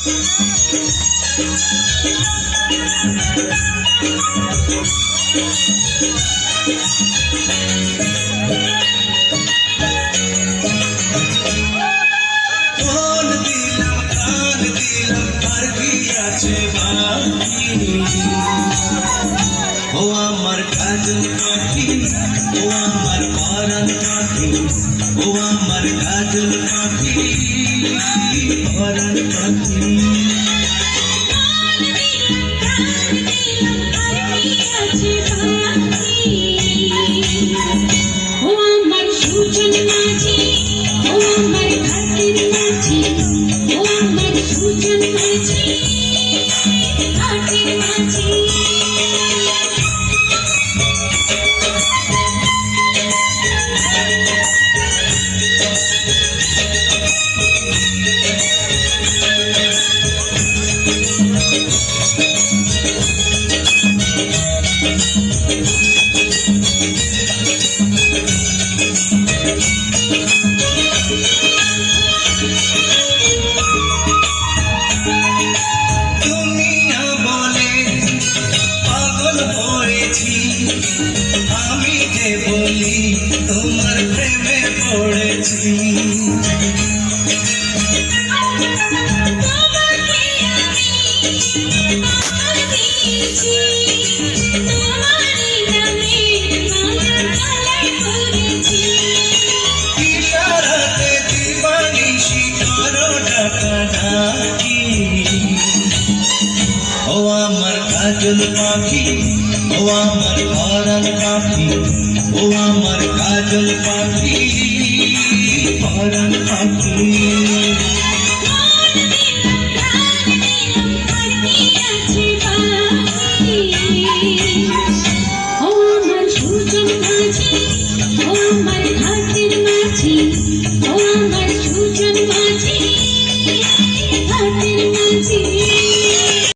ও আমার কাজল পাখি, ও আমার পরাণ পাখি, ও আমার কাজল পাখি, পরাণ পাখি। ও আমার সুজন মাঝি, ও আমার ঘাটের মাঝি, ও আমার সুজন মাঝি, ঘাটের মাঝি। আমি যে বলি তোমার প্রেমে পড়েছি, ইশারাতে দিবানিশি করো ডাকাডাকি। ও আমার কাজল পাখি, ও আমার পরাণ পাখি, ও আমার কাজল পাখি।